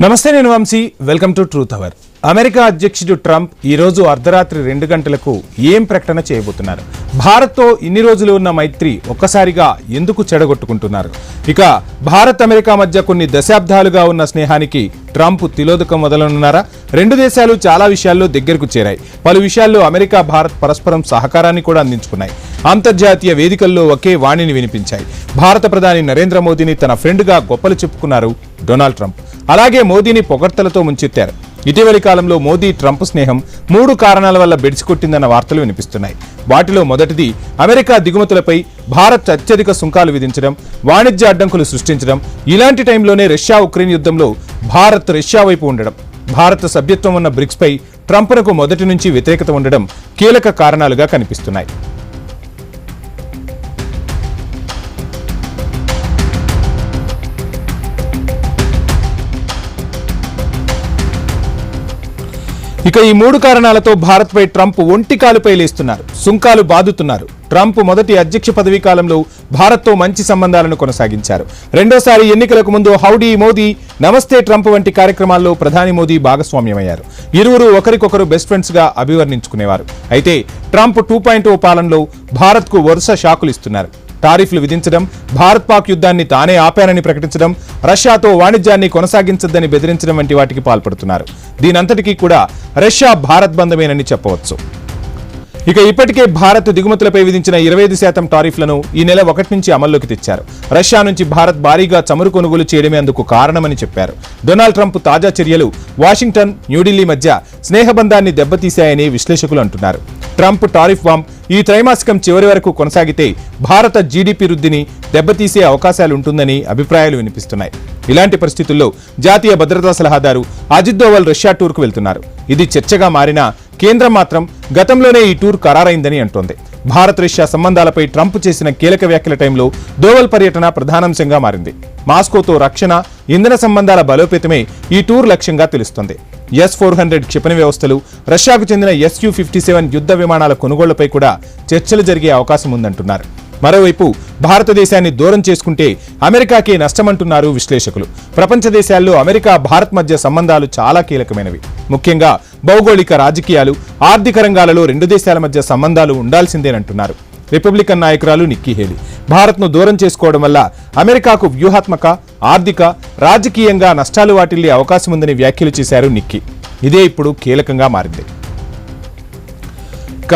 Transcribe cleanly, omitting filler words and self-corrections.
నమస్తే, నేను Vamsi. Welcome to truth hour. America అధ్యక్షుడు ట్రంప్ ఈ రోజు అర్ధరాత్రి 2 గంటలకు ఏం ప్రకటన చేయబోతున్నారు? భారత్తో ఇన్ని రోజులు ఉన్న మైత్రి ఒక్కసారిగా ఎందుకు చెడగొట్టుకుంటున్నారు? ఇక భారత్ అమెరికా మధ్య కొన్ని దశాబ్దాలుగా ఉన్న స్నేహానికి ట్రంప్ తిలోదకం మొదలనున్నారా? రెండు దేశాలు చాలా విషయాల్లో దగ్గరకు చేరాయి. పలు విషయాల్లో అమెరికా భారత్ పరస్పరం సహకారాన్ని కూడా అందించుకున్నాయి. అంతర్జాతీయ వేదికల్లో ఒకే వాణిని వినిపించాయి. భారత ప్రధాని నరేంద్ర మోదీని తన ఫ్రెండ్గా గొప్పలు చెప్పుకున్నారు డొనాల్డ్ ట్రంప్. అలాగే మోదీని పొగడ్తలతో ముంచెత్తారు. ఇటీవలి కాలంలో మోదీ ట్రంప్ స్నేహం 3 కారణాల వల్ల బెడిసికొట్టిందన్న వార్తలు వినిపిస్తున్నాయి. వాటిలో మొదటిది అమెరికా దిగుమతులపై భారత్ అత్యధిక సుంకాలు విధించడం, వాణిజ్య అడ్డంకులు సృష్టించడం. ఇలాంటి టైంలోనే రష్యా ఉక్రెయిన్ యుద్ధంలో భారత్ రష్యా వైపు ఉండడం, భారత సభ్యత్వం ఉన్న బ్రిక్స్ పై ట్రంప్నకు మొదటి నుంచి వ్యతిరేకత ఉండడం కీలక కారణాలుగా కనిపిస్తున్నాయి. ఇక ఈ 3 కారణాలతో భారత్పై ట్రంప్ ఒంటికాలుపై లేస్తున్నారు, సుంకాలు బాదుతున్నారు. ట్రంప్ మొదటి అధ్యక్ష పదవీ కాలంలో భారత్తో మంచి సంబంధాలను కొనసాగించారు. రెండోసారి ఎన్నికలకు ముందు హౌడీ మోదీ, నమస్తే ట్రంప్ వంటి కార్యక్రమాల్లో ప్రధాని మోదీ భాగస్వామ్యమయ్యారు. ఇరువురు ఒకరికొకరు బెస్ట్ ఫ్రెండ్స్ గా అభివర్ణించుకునేవారు. అయితే ట్రంప్ 2.0 పాలనలో భారత్కు వరుస షాకులు ఇస్తున్నారు. టారిఫ్లు విధించడం, భారత్ పాక్ యుద్ధాన్ని తానే ఆపానని ప్రకటించడం, రష్యాతో వాణిజ్యాన్ని కొనసాగించద్దని బెదిరించడం వంటి వాటికి పాల్పడుతున్నారు. దీనంతటికీ కూడా రష్యా భారత్ బంధమేనని చెప్పవచ్చు. ఇక ఇప్పటికే భారత్ దిగుమతులపై విధించిన 25% టారిఫ్లను ఈ నెల 1 నుంచి అమల్లోకి తెచ్చారు. రష్యా నుంచి భారత్ భారీగా చమురు కొనుగోలు చేయడమే అందుకు కారణమని చెప్పారు. డొనాల్డ్ ట్రంప్ తాజా చర్యలు వాషింగ్టన్, న్యూఢిల్లీ మధ్య స్నేహబంధాన్ని దెబ్బతీశాయని విశ్లేషకులు అంటున్నారు. ట్రంప్ టారిఫ్ వామ్ ఈ త్రైమాసికం చివరి వరకు కొనసాగితే భారత జీడీపీ వృద్ధిని దెబ్బతీసే అవకాశాలుంటుందని అభిప్రాయాలు వినిపిస్తున్నాయి. ఇలాంటి పరిస్థితుల్లో జాతీయ భద్రతా సలహాదారు అజిత్ దోవల్ రష్యా టూర్కు వెళ్తున్నారు. ఇది చర్చగా మారినా కేంద్రం మాత్రం గతంలోనే ఈ టూర్ ఖరారైందని అంటోంది. భారత్ రష్యా సంబంధాలపై ట్రంప్ చేసిన కీలక వ్యాఖ్యల టైంలో దోవల్ పర్యటన ప్రధానాంశంగా మారింది. మాస్కోతో రక్షణ, ఇంధన సంబంధాల బలోపేతమే ఈ టూర్ లక్ష్యంగా తెలుస్తోంది. S-400 క్షిపణి వ్యవస్థలు, రష్యాకు చెందిన Su-57 యుద్ధ విమానాల కొనుగోళ్లపై కూడా చర్చలు జరిగే అవకాశం ఉందంటున్నారు. మరోవైపు భారతదేశాన్ని దూరం చేసుకుంటే అమెరికాకే నష్టమంటున్నారు విశ్లేషకులు. ప్రపంచ దేశాల్లో అమెరికా భారత్ మధ్య సంబంధాలు చాలా కీలకమైనవి. ముఖ్యంగా భౌగోళిక, రాజకీయాలు, ఆర్థిక రంగాలలో రెండు దేశాల మధ్య సంబంధాలు ఉండాల్సిందేనంటున్నారు రిపబ్లికన్ నాయకురాలు నిక్కీ హేలీ. భారత్ను దూరం చేసుకోవడం వల్ల అమెరికాకు వ్యూహాత్మక, ఆర్థిక, రాజకీయంగా నష్టాలు వాటిల్లే అవకాశం ఉందని వ్యాఖ్యలు చేశారు నిక్కీ. ఇదే ఇప్పుడు కీలకంగా మారింది. ఇక